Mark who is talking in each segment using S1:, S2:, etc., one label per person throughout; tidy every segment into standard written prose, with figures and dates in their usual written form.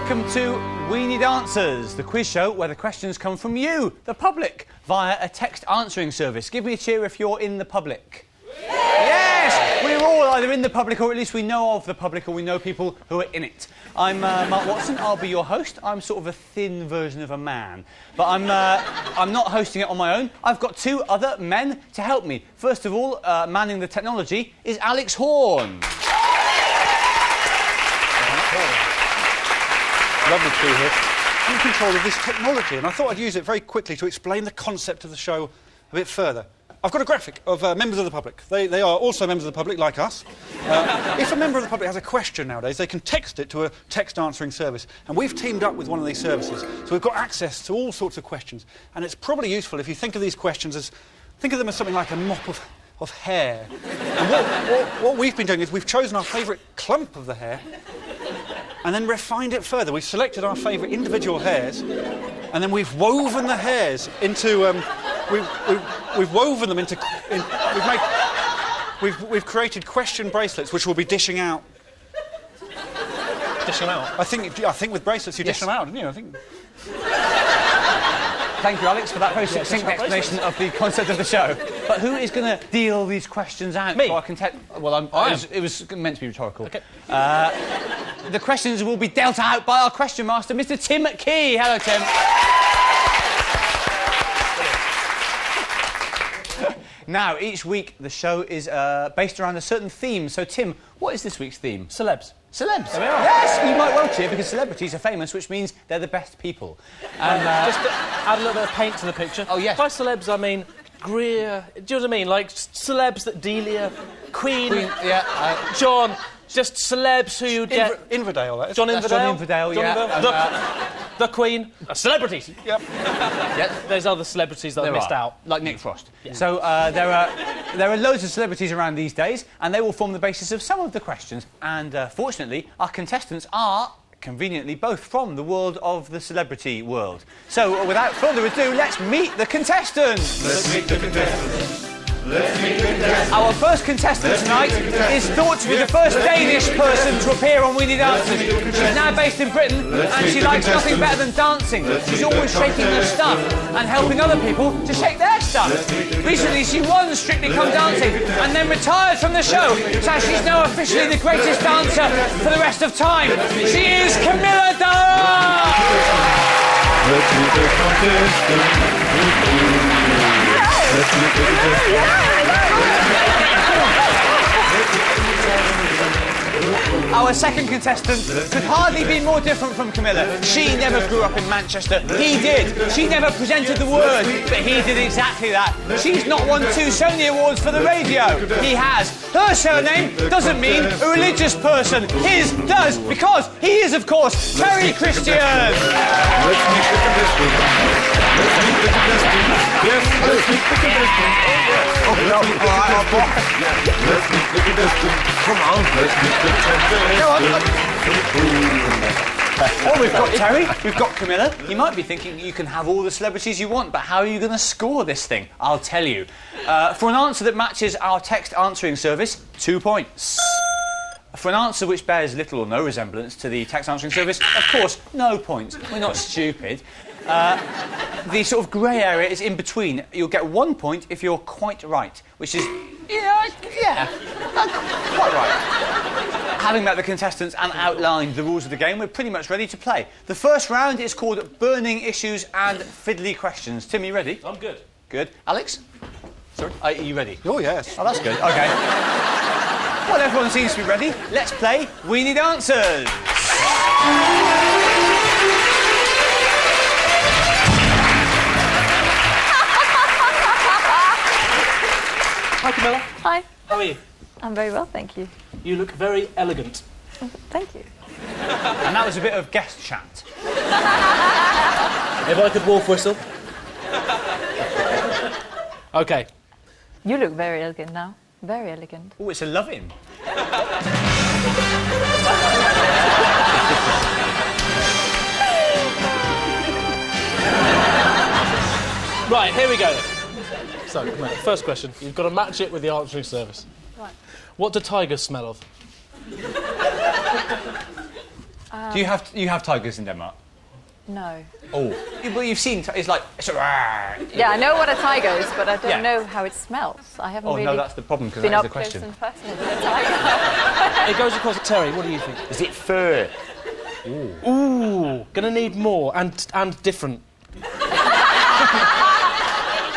S1: Welcome to We Need Answers, the quiz show where the questions come from you, the public, via a text answering service. Give me a cheer if you're in the public. Yes! We're all either in the public, or at least we know of the public, or we know people who are in it. I'm Mark Watson. I'll be your host. I'm sort of a thin version of a man. But I'm not hosting it on my own. I've got two other men to help me. First of all, manning the technology is Alex Horne.
S2: Lovely to be here. I'm in control of this technology, and I thought I'd use it very quickly to explain the concept of the show a bit further. I've got a graphic of members of the public. They are also members of the public, like us. If a member of the public has a question nowadays, they can text it to a text answering service. And we've teamed up with one of these services, so we've got access to all sorts of questions. And it's probably useful if you think of these questions as... think of them as something like a mop of hair. And what we've been doing is we've chosen our favourite clump of the hair and then refined it further. We've selected our favourite individual hairs, and then we've woven the hairs into... we've woven them into... We've created question bracelets, which we'll be dishing out.
S3: Dishing them out?
S2: I think with bracelets you dish them out, don't you? I think...
S1: Thank you, Alex, for that very succinct explanation of the concept of the show. But who is going to deal these questions out?
S3: Me.
S1: So I can well, it was meant to be rhetorical.
S3: Okay.
S1: The questions will be dealt out by our question master, Mr. Tim Key. Hello, Tim. Now, each week the show is based around a certain theme. So, Tim, what is this week's theme?
S3: Celebs.
S1: Celebs.
S3: There we are.
S1: Yes, you might well cheer because celebrities are famous, which means they're the best people. And
S3: Just to add a little bit of paint to the picture.
S1: Oh, yes.
S3: By celebs, I mean Greer. Do you know what I mean? Like celebs that Delia, Queen, John. Just celebs who you get...
S2: Inverdale, that is.
S3: John
S1: That's
S3: Inverdale.
S1: John Inverdale, yeah.
S3: The Queen. Celebrities.
S2: Yep.
S1: Yep.
S3: There's other celebrities that I missed out.
S1: Like Nick Frost.
S3: Yeah.
S1: So there are loads of celebrities around these days, and they will form the basis of some of the questions. And fortunately, our contestants are conveniently both from the world of the celebrity world. So without further ado, let's meet the contestants.
S4: Let's meet the contestants. Let's meet the contestants.
S1: Our first contestant tonight is thought to be the first Danish person to appear on We Need Answers. She's now based in Britain, and she likes nothing better than dancing. She's always shaking her stuff and helping other people to shake their stuff. Recently, she won Strictly Come Dancing and then retired from the show, so she's now officially the greatest dancer for the rest of time. She is Camilla Dallerup!
S4: Let's meet the contestants. Let's meet the contestants.
S1: Our second contestant could hardly be more different from Camilla. She never grew up in Manchester. He did. She never presented the word, but he did exactly that. She's not won 2 Sony Awards for the radio. He has. Her surname doesn't mean a religious person. His does, because he is, of course, Terry Christian.
S4: Let's meet the contestants. Let's meet the contestants. Yes, let's meet the contestants. Oh, no. Let's meet the contestants. Come on, let's meet the contestants.
S1: Well, we've got Terry, we've got Camilla. You might be thinking you can have all the celebrities you want, but how are you going to score this thing? I'll tell you. For an answer that matches our text answering service, 2 points. For an answer which bears little or no resemblance to the text answering service, of course, no points. We're not stupid. The sort of grey area is in between. You'll get 1 point if you're quite right, which is, quite right. Having met the contestants and outlined the rules of the game, we're pretty much ready to play. The first round is called Burning Issues and Fiddly Questions. Tim, you ready?
S3: I'm good.
S1: Good. Alex? Sorry? Are you ready?
S2: Oh, yes.
S1: Oh, that's good. OK. Well, everyone seems to be ready. Let's play We Need Answers.
S3: Hi, Camilla.
S5: Hi.
S3: How are you?
S5: I'm very well, thank you.
S3: You look very elegant.
S5: Oh, thank you.
S1: And that was a bit of guest chat.
S3: If I could wolf whistle. OK.
S5: You look very elegant now. Very elegant.
S1: Oh, it's a love-in.
S3: Right, here we go then. So, Camilla, first question. You've got to match it with the answering service.
S5: Right.
S3: What do tigers smell of?
S1: Do you have tigers in Denmark?
S5: No.
S1: Oh. Well, you've seen... It's like...
S5: Yeah, I know what a tiger is, but I don't know how it smells. I haven't really...
S1: Oh, no, that's the problem, because
S5: been
S1: that is
S5: up
S1: the
S5: close
S1: question.
S5: and personal with a tiger.
S3: It goes across to Terry. What do you think?
S6: Is it fur?
S3: Ooh, gonna need more and different.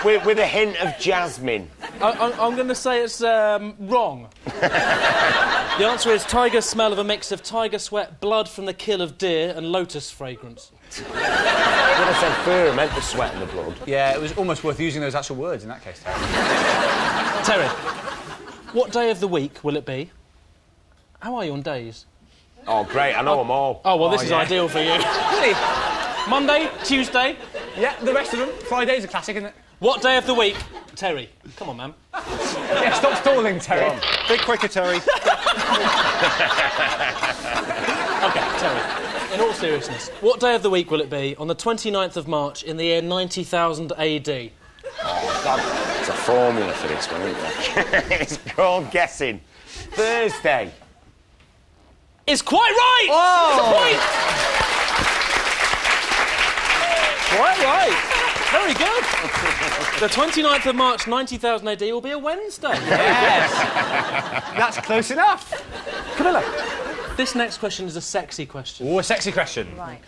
S6: With a hint of jasmine.
S3: I'm going to say it's wrong. The answer is tigers smell of a mix of tiger sweat, blood from the kill of deer, and lotus fragrance.
S6: When I said fur, I meant the sweat and the blood.
S1: Yeah, it was almost worth using those actual words in that case, Terry.
S3: Terry, what day of the week will it be? How are you on days?
S6: Oh, great, I know them all.
S3: Oh, well, this is ideal for you.
S1: Really?
S3: Monday, Tuesday.
S1: Yeah, the rest of them. Friday's a classic, isn't it?
S3: What day of the week? Terry, come on, man.
S1: Yeah, stop stalling, Terry.
S2: Bit quicker, Terry.
S3: OK, Terry, in all seriousness, what day of the week will it be on the 29th of March in the year 90,000 AD?
S6: Oh, it's a formula for this one, isn't there? It's called guessing. Thursday.
S3: It's quite right!
S1: Oh!
S3: It's a point! Quite right. Very good. The 29th of March, 90,000 AD will be a Wednesday.
S1: Yes! That's close enough.
S3: Camilla, this next question is a sexy question.
S1: Oh, a sexy question.
S5: Right.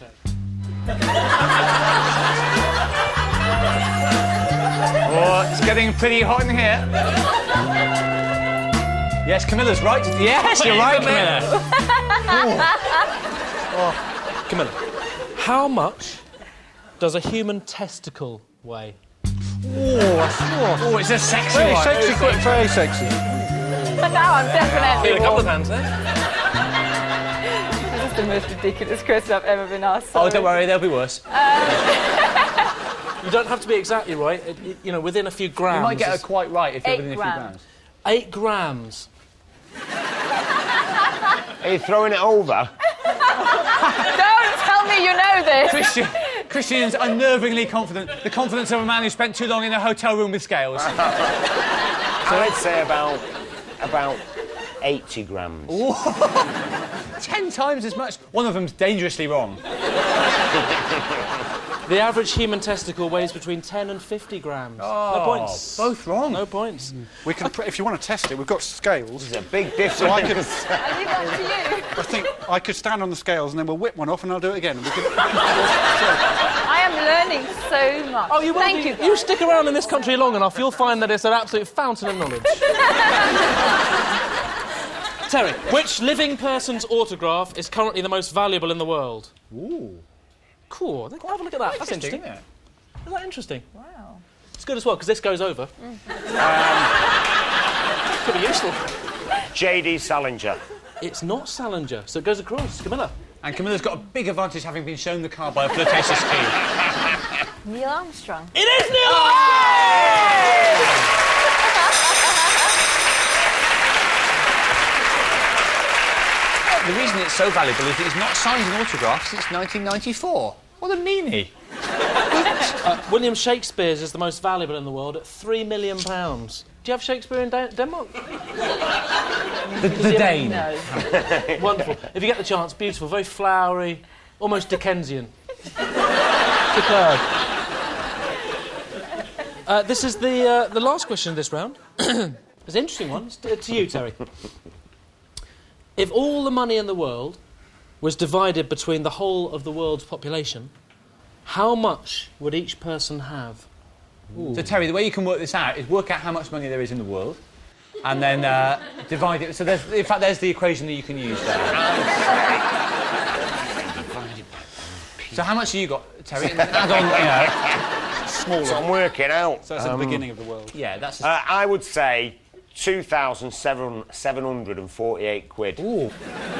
S1: Oh, it's getting pretty hot in here. Yes, Camilla's right. Yes, you're right, Camilla.
S3: Camilla, how much does a human testicle weigh?
S1: Oh, it's a sexy
S2: Very
S1: one.
S2: sexy, very sexy.
S5: But now I'm definitely
S3: A couple of
S5: warm.
S3: hands there.
S5: This is the most ridiculous question I've ever been asked.
S1: Oh, don't worry, there'll be worse.
S3: You don't have to be exactly right. You know, within a few grams.
S1: You might get it quite right if you're
S5: 8
S1: within a few
S5: grams.
S1: grams.
S3: 8 grams.
S6: Are you throwing it over?
S5: Don't tell me you know this!
S1: Christian's unnervingly confident. The confidence of a man who spent too long in a hotel room with scales.
S6: So I'd say about 80 grams.
S1: 10 times as much. One of them's dangerously wrong.
S3: The average human testicle weighs between 10 and 50 grams. No points.
S1: Both wrong.
S3: No points.
S2: We can, if you want to test it, we've got scales.
S6: There's a big difference.
S2: So I could,
S5: I leave that to you.
S2: I think I could stand on the scales and then we'll whip one off and I'll do it again. We could...
S5: I am learning so much.
S3: Oh, you will.
S5: Thank you, guys.
S3: You stick around in this country long enough, you'll find that it's an absolute fountain of knowledge. Terry, which living person's autograph is currently the most valuable in the world?
S1: Ooh.
S3: Cool. Have a look at that. That's interesting.
S1: Isn't it?
S3: Isn't that interesting?
S5: Wow.
S3: It's good as well, because this goes over. Could be useful.
S6: J.D. Salinger.
S3: It's not Salinger, so it goes across. Camilla.
S1: And Camilla's got a big advantage having been shown the car by a flirtatious key.
S5: Neil Armstrong.
S3: It is Neil Armstrong!
S1: The reason it's so valuable is that he's not signed an autograph since 1994. What a meanie.
S3: William Shakespeare's is the most valuable in the world at £3 million. Do you have Shakespeare in Denmark?
S1: The Dane.
S5: No.
S3: Wonderful. If you get the chance, beautiful, very flowery, almost Dickensian. Superb. This is the last question of this round. It's an interesting one. It's to you, Terry. If all the money in the world was divided between the whole of the world's population, how much would each person have?
S1: Ooh. So, Terry, the way you can work this out is work out how much money there is in the world and then divide it. So, in fact, there's the equation that you can use there. So, how much have you got, Terry? And add on,
S2: Smaller.
S6: So I'm working out.
S2: So that's at the beginning of the world.
S1: yeah, that's...
S6: I would say 2,748 quid.
S1: Ooh.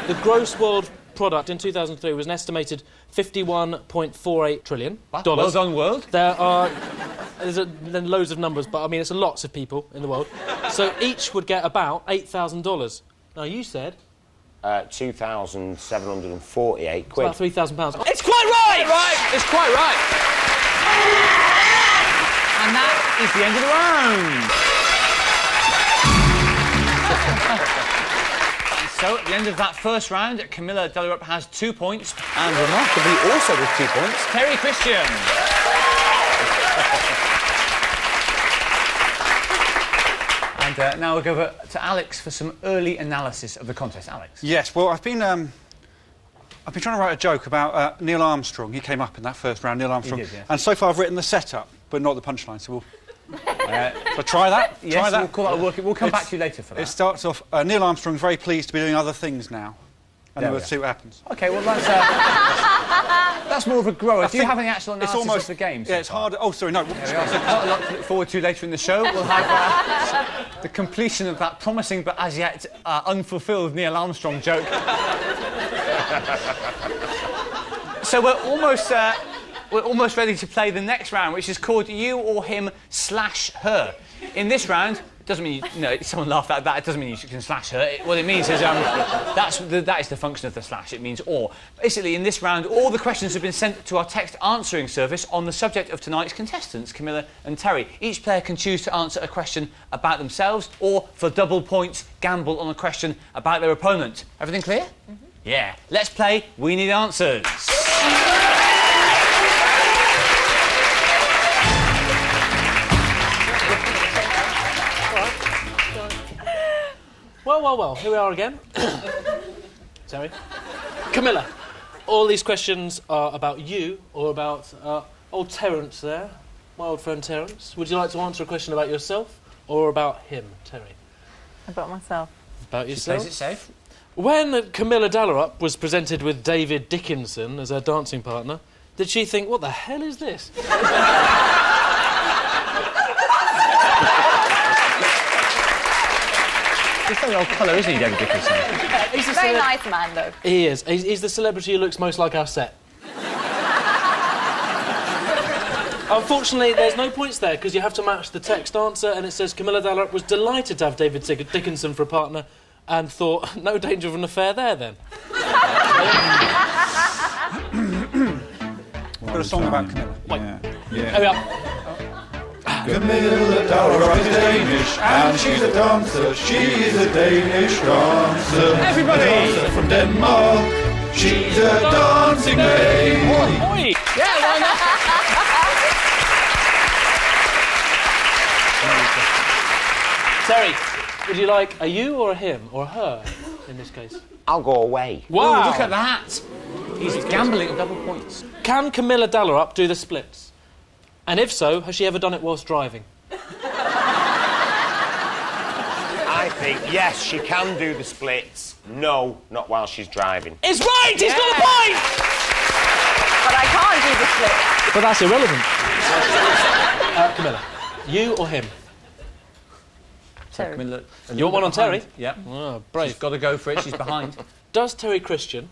S3: The gross world product in 2003 was an estimated $51.48 trillion.
S1: Well done, world.
S3: There's loads of numbers, but I mean, it's lots of people in the world. So each would get about $8,000. Now, you said...
S6: 2,748 quid.
S3: About £3,000. It's quite right!
S1: It's quite right. And that is the end of the round. So, at the end of that first round, Camilla Dallerup has 2 points. And remarkably, also with 2 points, Terry Christian. And now we'll go over to Alex for some early analysis of the contest. Alex.
S2: Yes, well, I've been trying to write a joke about Neil Armstrong. He came up in that first round, Neil Armstrong.
S1: He did, yes.
S2: And so far I've written the setup, but not the punchline, so we'll... so try that?
S1: Yes,
S2: try that.
S1: We'll call that a working. We'll come back to you later for that.
S2: It starts off, Neil Armstrong's very pleased to be doing other things now. And then we'll see what happens.
S1: OK, well, that's more of a grower. Do you have any actual analysis of the game?
S2: Yeah, it's hard... Oh, sorry, no.
S1: There we are. So a lot to look forward to later in the show. We'll have the completion of that promising but as yet unfulfilled Neil Armstrong joke. So we're almost ready to play the next round, which is called You or Him / Her. In this round, it doesn't mean someone laughed at that. It doesn't mean you can slash her. What it means is that is the function of the slash. It means or. Basically, in this round, all the questions have been sent to our text answering service on the subject of tonight's contestants, Camilla and Terry. Each player can choose to answer a question about themselves, or for double points, gamble on a question about their opponent. Everything clear? Mm-hmm. Yeah. Let's play We Need Answers.
S3: Well, here we are again. Sorry. Camilla, all these questions are about you or about old Terence there, my old friend Terence. Would you like to answer a question about yourself or about him, Terry?
S5: About myself.
S3: About yourself?
S1: Plays it safe.
S3: When Camilla Dallerup was presented with David Dickinson as her dancing partner, did she think, what the hell is this?
S1: He's very old colour, isn't he, David Dickinson?
S5: He's a very nice man, though.
S3: He is. He's the celebrity who looks most like our set. Unfortunately, there's no points there, because you have to match the text answer, and it says Camilla Dallerup was delighted to have David Dickinson for a partner and thought, no danger of an affair there, then.
S2: I've got a song about Camilla.
S3: Wait.
S4: Yeah.
S3: Here we are.
S4: Camilla Dallerup is Danish, and she's a dancer. She's a Danish dancer.
S1: Everybody!
S4: A dancer from Denmark. She's a dancing babe.
S3: Oi!
S1: Yeah, why not?
S3: Terry, would you like a you or a him or a her in this case?
S6: I'll go away.
S3: Wow!
S1: Ooh, look at that. He's gambling at double points.
S3: Can Camilla Dallerup do the splits? And if so, has she ever done it whilst driving?
S6: I think, yes, she can do the splits. No, not while she's driving.
S3: It's right! He's got a point!
S5: But I can't do the split.
S3: But that's irrelevant. Camilla, you or him?
S5: Terry.
S1: Camilla,
S3: You want one on Terry?
S1: Yeah.
S3: Oh, brave.
S1: She's got to go for it. She's behind.
S3: Does Terry Christian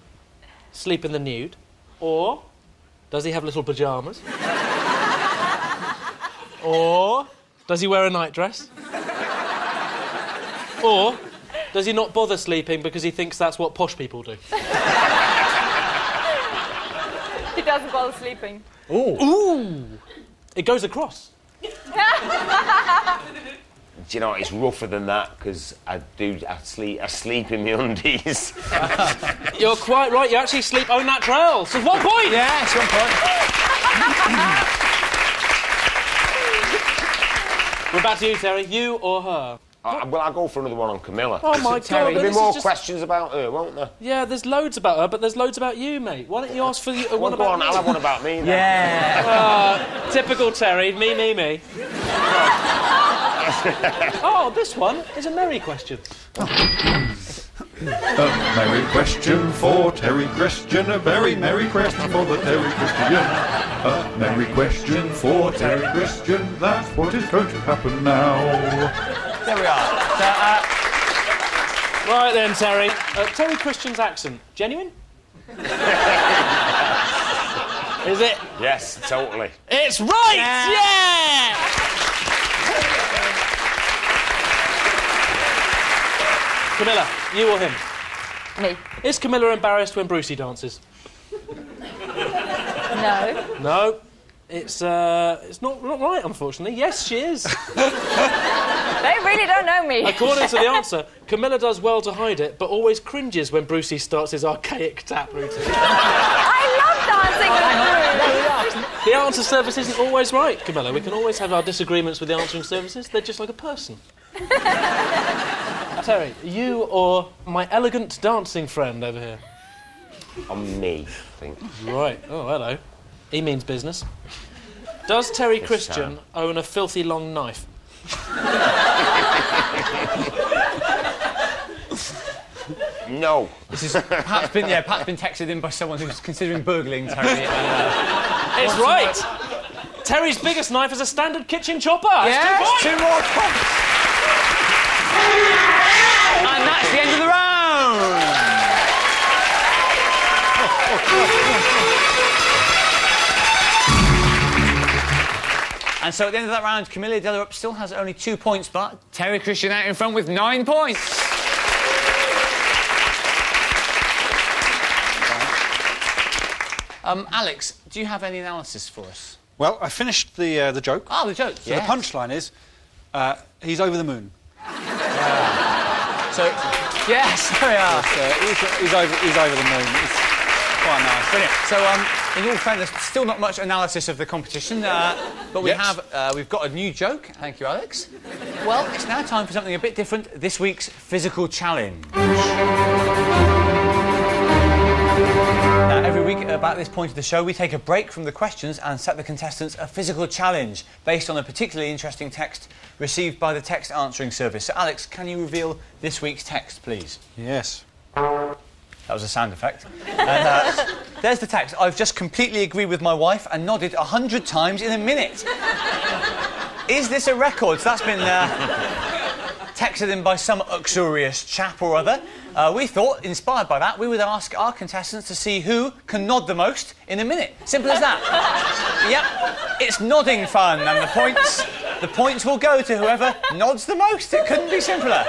S3: sleep in the nude? Or does he have little pyjamas? Or does he wear a nightdress? Or does he not bother sleeping because he thinks that's what posh people do?
S5: He doesn't bother sleeping.
S1: Ooh.
S3: Ooh! It goes across.
S6: Do you know, it's rougher than that, because I sleep in my undies.
S3: You're quite right, you actually sleep au naturel. So 1 point!
S1: Yeah, it's 1 point.
S3: We're back to you, Terry. You or her?
S6: Well, I'll go for another one on Camilla.
S3: Oh, my God.
S6: There'll be
S3: this
S6: more
S3: is just...
S6: questions about her, won't there?
S3: Yeah, there's loads about her, but there's loads about you, mate. Why don't you ask for the one
S6: Well, go
S3: about
S6: on,
S3: me?
S6: I'll have one about me then.
S1: Yeah.
S3: Typical Terry. Me. Oh, this one is a merry question.
S4: A merry question for Terry Christian. A very merry question for the Terry Christian. A merry question for Terry Christian. That's what is going to happen now.
S1: There we are.
S3: Right then, Terry. Terry Christian's accent, genuine? Is it?
S6: Yes, totally.
S3: It's right! Yeah! Camilla, you or him?
S5: Me.
S3: Is Camilla embarrassed when Brucey dances?
S5: No.
S3: No. It's not right, unfortunately. Yes, she is.
S5: They really don't know me.
S3: According to the answer, Camilla does well to hide it, but always cringes when Brucey starts his archaic tap routine.
S5: I love dancing with Bruce.
S3: The answer service isn't always right, Camilla. We can always have our disagreements with the answering services. They're just like a person. Terry, you or my elegant dancing friend over here?
S6: On me, I think.
S3: Right. Oh, hello. He means business. Does Terry Christian own a filthy long knife?
S6: No.
S1: This is perhaps been texted in by someone who's considering burgling Terry.
S3: It's right! Terry's biggest knife is a standard kitchen chopper.
S1: Yes, 2 more points. And that's the end of the round. And so at the end of that round, Camilla Dallerup still has only 2 points, but Terry Christian out in front with 9 points. Alex, do you have any analysis for us?
S2: Well, I finished the joke.
S1: Oh, the joke,
S2: So the punchline is, he's over the moon.
S1: So, yes, there we are.
S2: He's over the moon. It's quite nice.
S1: Brilliant. So, in all fairness, still not much analysis of the competition, but we've got a new joke. Thank you, Alex. Well, it's now time for something a bit different. This week's physical challenge. Now, every week about this point of the show, we take a break from the questions and set the contestants a physical challenge based on a particularly interesting text received by the text answering service. So, Alex, can you reveal this week's text, please?
S2: Yes.
S1: That was a sound effect. And, there's the text. I've just completely agreed with my wife and nodded 100 times in a minute. Is this a record? So that's been texted in by some uxorious chap or other. We thought, inspired by that, we would ask our contestants to see who can nod the most in a minute. Simple as that. Yep, it's nodding fun, and the points will go to whoever nods the most. It couldn't be simpler.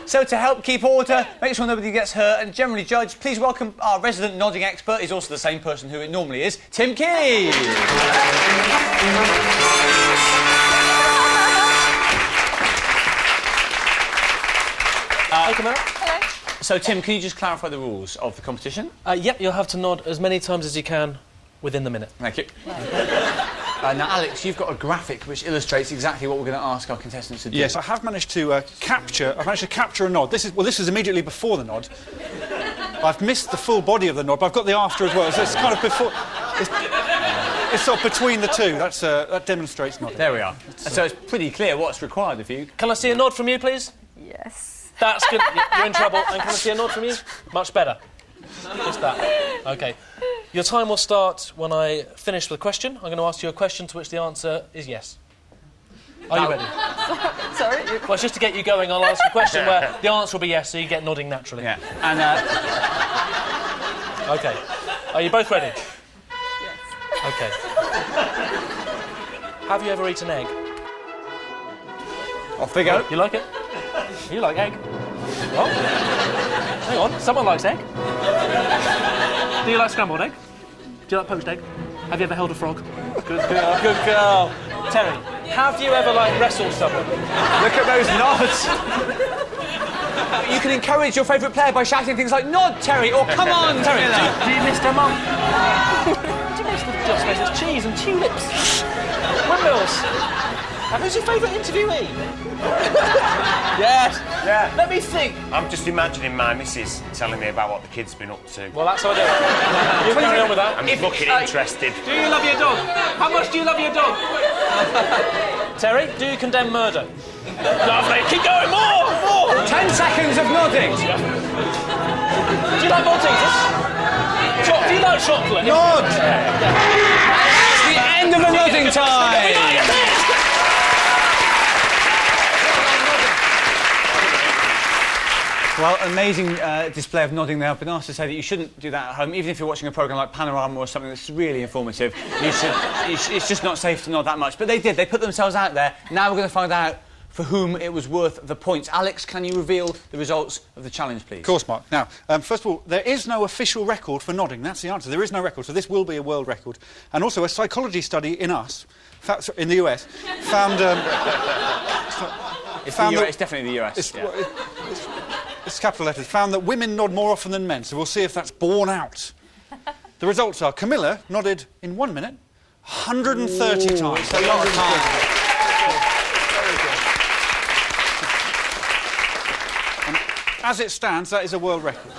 S1: So to help keep order, make sure nobody gets hurt, and generally judge, please welcome our resident nodding expert. He's also the same person who it normally is, Tim Key.
S3: Hey, Camilla.
S5: Hello.
S1: So, Tim, can you just clarify the rules of the competition?
S3: Yep, you'll have to nod as many times as you can within the minute.
S1: Thank you. Now, Alex, you've got a graphic which illustrates exactly what we're going to ask our contestants to do.
S2: Yes, I have managed to capture a nod. This is immediately before the nod. I've missed the full body of the nod, but I've got the after as well. So it's kind of before. It's sort of between the two. That demonstrates nodding.
S1: There we are. So it's pretty clear what's required of you.
S3: Can I see a nod from you, please?
S5: Yes.
S3: That's good. You're in trouble. And can I see a nod from you? Much better. Just that. OK. Your time will start when I finish the question. I'm going to ask you a question to which the answer is yes. Are you ready?
S5: Sorry?
S3: Well, it's just to get you going, I'll ask a question where the answer will be yes, so you get nodding naturally.
S1: Yeah. And,
S3: OK. Are you both ready?
S5: Yes.
S3: OK. Have you ever eaten egg?
S1: off they go.
S3: You like it? You like egg? Oh. Hang on, someone likes egg. Do you like scrambled egg? Do you like poached egg? Have you ever held a frog? Good girl, good girl. Terry, have you ever, wrestled someone?
S1: Look at those nods. You can encourage your favourite player by shouting things like, "Nod, Terry," or "Come on, Terry."
S3: Do you miss their mum? Do you miss the just there's cheese and tulips? Windmills. And who's your favourite interviewee? Yes.
S6: Yeah.
S3: Let me think.
S6: I'm just imagining my missus telling me about what the kid's been up to.
S3: Well, that's how I do it. You carry on with that.
S6: I'm looking interested.
S3: Do you love your dog? How much do you love your dog? Terry, do you condemn murder? Lovely. Keep going. More.
S1: 10 seconds of nodding.
S3: Do you like Maltesers? Do you like chocolate?
S1: Nod. It's the end of the nodding time. Well, amazing display of nodding there. I've been asked to say that you shouldn't do that at home, even if you're watching a programme like Panorama or something that's really informative. It's just not safe to nod that much. But they did. They put themselves out there. Now we're going to find out for whom it was worth the points. Alex, can you reveal the results of the challenge, please?
S2: Of course, Mark. Now, first of all, there is no official record for nodding. That's the answer. There is no record, so this will be a world record. And also, a psychology study in the US, found... found that...
S1: It's definitely the US.
S2: It's capital letters. Found that women nod more often than men, so we'll see if that's borne out. The results are Camilla nodded in 1 minute 130 times.
S1: It's a lot of time.
S2: And as it stands, that is a world record.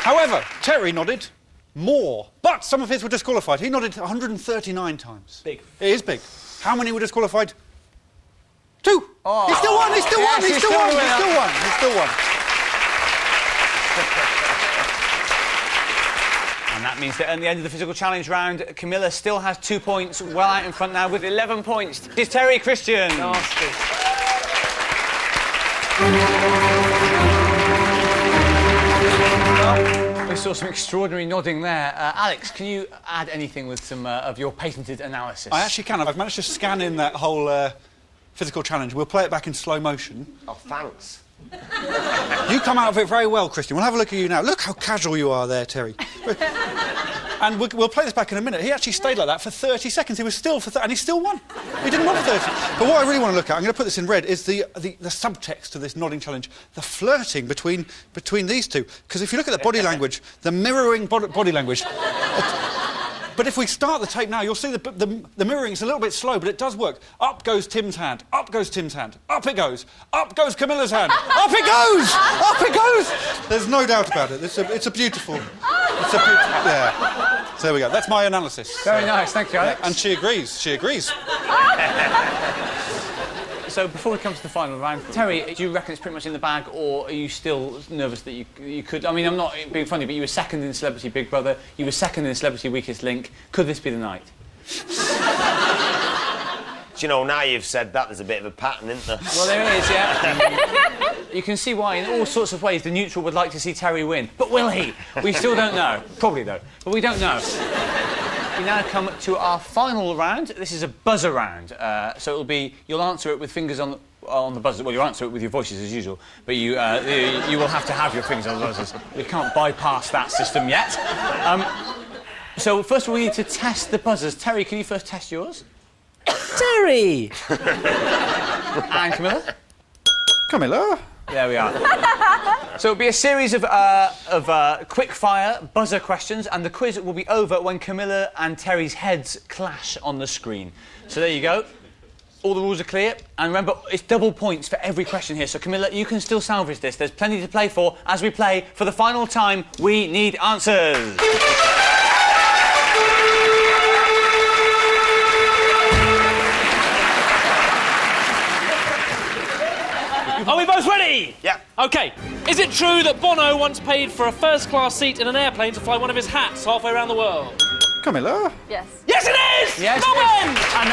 S2: However, Terry nodded more, but some of his were disqualified. He nodded 139 times.
S3: Big.
S2: It is big. How many were disqualified? 2.
S1: Oh.
S2: He still won, he still won, he still won, he still won, he still won.
S1: And that means that at the end of the physical challenge round, Camilla still has 2 points, well out in front now with 11 points. It's Terry Christian.
S3: Nasty.
S1: We saw some extraordinary nodding there. Alex, can you add anything with some of your patented analysis?
S2: I actually can. I've managed to scan in that whole physical challenge. We'll play it back in slow motion.
S6: Oh, thanks.
S2: You come out of it very well, Christian. We'll have a look at you now. Look how casual you are there, Terry. And we'll play this back in a minute. He actually stayed like that for 30 seconds. He was still for... and he still won. He didn't nod for 30. But what I really want to look at, I'm going to put this in red, is the subtext to this nodding challenge, the flirting between these two. Because if you look at the body language, the mirroring body language... But if we start the tape now, you'll see the mirroring is a little bit slow, but it does work. Up goes Tim's hand. Up goes Tim's hand. Up it goes. Up goes Camilla's hand. Up it goes! Up it goes! There's no doubt about it. It's a beautiful... Yeah. So there we go. That's my analysis.
S1: Very nice. Thank you, Alex.
S2: And she agrees. She agrees.
S1: So before we come to the final round, Terry, do you reckon it's pretty much in the bag, or are you still nervous that you could... I mean, I'm not being funny, but you were second in Celebrity Big Brother, you were second in Celebrity Weakest Link. Could this be the night?
S6: Do you know, now you've said that, there's a bit of a pattern, isn't there?
S1: Well, there is, yeah. You can see why, in all sorts of ways, the neutral would like to see Terry win. But will he? We still don't know. Probably, though. But we don't know. We now come to our final round. This is a buzzer round. So it'll be... You'll answer it with fingers on the buzzer. Well, you'll answer it with your voices, as usual. But you will have to have your fingers on the buzzers. We can't bypass that system yet. So, first of all, we need to test the buzzers. Terry, can you first test yours?
S3: Terry!
S1: And Camilla?
S2: Camilla?
S1: There we are. So it'll be a series of quick-fire buzzer questions, and the quiz will be over when Camilla and Terry's heads clash on the screen. So there you go. All the rules are clear, and remember, it's double points for every question here. So Camilla, you can still salvage this. There's plenty to play for as we play for the final time. We need answers.
S3: Are we both ready?
S6: Yeah.
S3: OK. Is it true that Bono once paid for a first-class seat in an airplane to fly one of his hats halfway around the world?
S2: Camilla?
S5: Yes.
S3: Yes, it is!
S1: Yes,
S3: Come on!
S1: And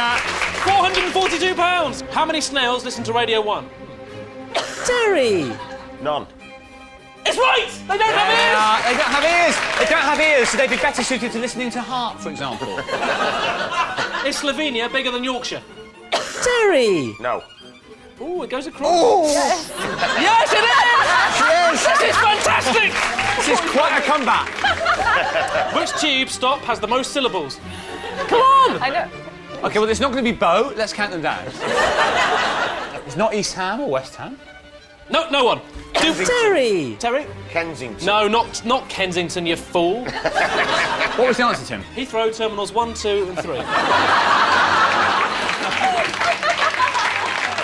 S3: £442. How many snails listen to Radio 1? Terry!
S6: None.
S3: It's right! They don't have ears!
S1: they don't have ears. They don't have ears, so they'd be better suited to listening to Heart, for example.
S3: Is Slovenia bigger than Yorkshire? Terry!
S6: No.
S3: Oh, it goes across.
S1: Oh!
S5: Yes.
S3: Yes, it is!
S1: Yes!
S3: This is fantastic!
S1: This is quite a comeback.
S3: Which tube stop has the most syllables? Come on!
S5: I know.
S1: OK, well, it's not going to be Bow. Let's count them down. It's not East Ham or West Ham.
S3: No, no one. Terry! Terry?
S6: Kensington.
S3: No, not Kensington, you fool.
S1: What was the answer, Tim?
S3: Heathrow Terminals 1, 2 and 3.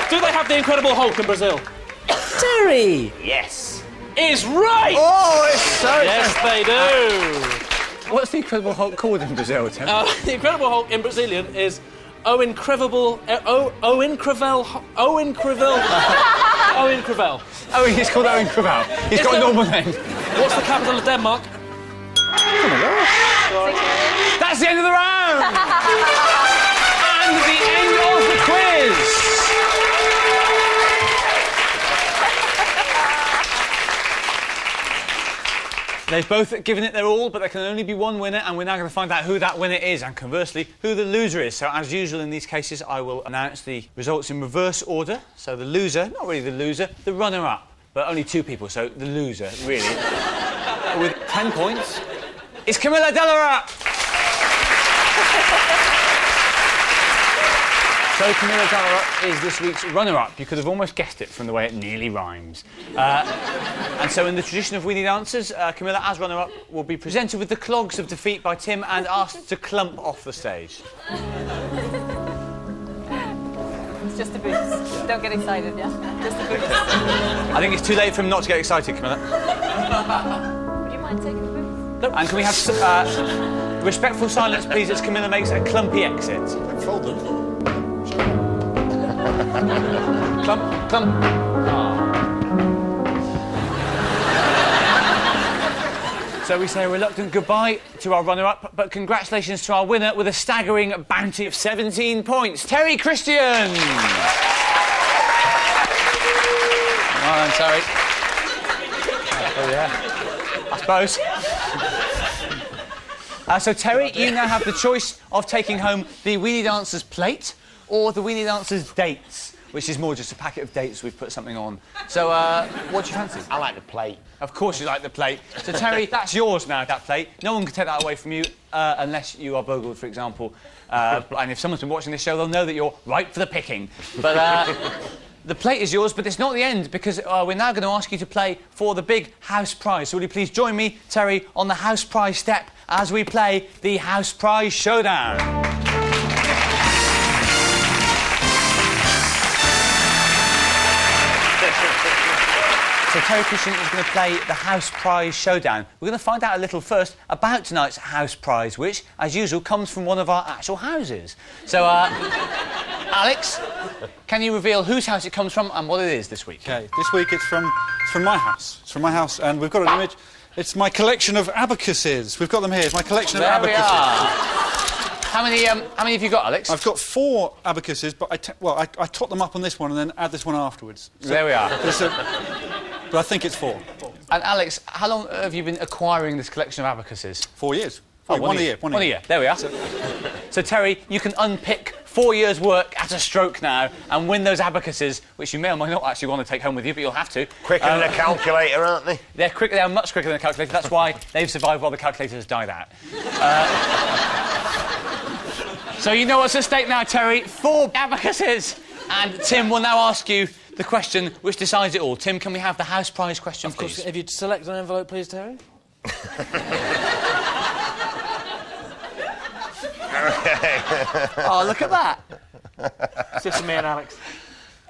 S3: Do they have the Incredible Hulk in Brazil? Terry!
S6: Yes.
S3: Is right!
S1: Oh, it's so...
S3: Yes, they do.
S1: What's the Incredible Hulk called in Brazil, Tim?
S3: The Incredible Hulk in Brazilian is Owen Crevel. Owen Crevel. Owen Crevel. Owen Crevel.
S1: Oh, he's called Owen Crevel. He's got a normal name.
S3: What's the capital of Denmark?
S1: That's the end of the round! And the end of the quiz! They've both given it their all, but there can only be one winner, and we're now going to find out who that winner is, and conversely, who the loser is. So, as usual in these cases, I will announce the results in reverse order. So, the loser, not really the loser, the runner-up, but only 2 people, so the loser, really, with 10 points, is Camilla Dallerup. So Camilla Dallerup is this week's runner-up. You could have almost guessed it from the way it nearly rhymes. And so in the tradition of We Need Answers, Camilla, as runner-up, will be presented with the clogs of defeat by Tim and asked to clump off the stage.
S5: It's just the boots. Don't get excited, yeah? Just the boots.
S1: I think it's too late for him not to get excited, Camilla.
S5: Would you mind taking the boots?
S1: And can we have respectful silence, please, as Camilla makes a clumpy exit?
S2: Fold them.
S1: Clump, clump. So we say a reluctant goodbye to our runner-up, but congratulations to our winner with a staggering bounty of 17 points, Terry Christian! Well done, Terry. Oh, yeah. I suppose. So, Terry, you now have the choice of taking home the We Need Answers plate or the We Need Answers dates, which is more just a packet of dates we've put something on. So, what do you fancy?
S6: I like the plate.
S1: Of course you like the plate. So, Terry, that's yours now, that plate. No one can take that away from you unless you are burgled, for example. And if someone's been watching this show, they'll know that you're ripe for the picking. But the plate is yours, but it's not the end, because we're now going to ask you to play for the big house prize. So will you please join me, Terry, on the house prize step as we play the house prize showdown. So Terry Christian is going to play the House Prize Showdown. We're going to find out a little first about tonight's House Prize, which, as usual, comes from one of our actual houses. So, Alex, can you reveal whose house it comes from and what it is this week?
S2: OK, this week it's from my house. It's from my house, and we've got an image. It's my collection of abacuses. We've got them here. It's my collection of abacuses.
S1: We are. How many have you got, Alex?
S2: I've got 4 abacuses, but I tot them up on this one and then add this one afterwards. So
S1: there we are.
S2: But I think it's 4.
S1: And Alex, how long have you been acquiring this collection of abacuses?
S2: 4 years.
S1: One a year. One a year. There we are. So Terry, you can unpick 4 years' work at a stroke now and win those abacuses, which you may or may not actually want to take home with you, but you'll have to.
S6: Quicker than a calculator, aren't they?
S1: They are much quicker than a calculator. That's why they've survived while the calculators died out. So you know what's at stake now, Terry. 4 abacuses. And Tim will now ask you the question which decides it all. Tim, can we have the house prize question,
S3: please? Of course. If you'd select an envelope, please, Terry.
S1: Oh, look at that.
S3: It's just for me and Alex.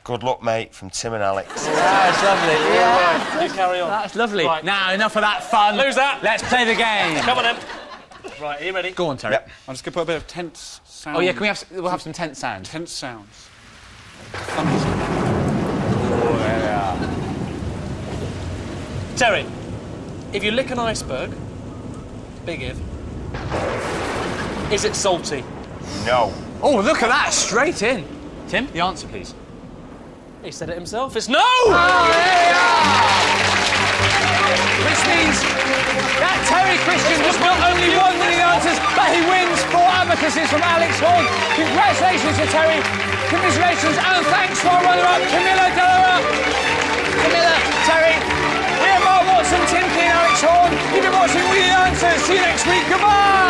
S6: Good luck, mate, from Tim and Alex.
S1: That's lovely.
S3: Yeah. You carry on.
S1: That's lovely.
S3: Right.
S1: Now, enough of that fun.
S3: Lose that.
S1: Let's play the game.
S3: Come on, then. Right, are you ready?
S1: Go on, Terry.
S6: Yep.
S2: I'm just going to put a bit of tense sound.
S1: Oh, yeah, we'll have some tense sound.
S2: Tense sounds.
S1: Oh, there we are.
S3: Terry, if you lick an iceberg, big if, is it salty?
S6: No.
S1: Oh, look at that, straight in. Tim, the answer, please.
S3: He said it himself. It's no!
S1: Oh, there we are! Which means that Terry Christian has not only won the answers, but he wins 4 abacuses from Alex Horne. Congratulations to Terry. Commiserations and thanks to our runner-up, Camilla Dallerup. Camilla, Terry, we are Mark Watson, Tim Keen, Alex Horne. You've been watching We Need Answers. See you next week. Goodbye!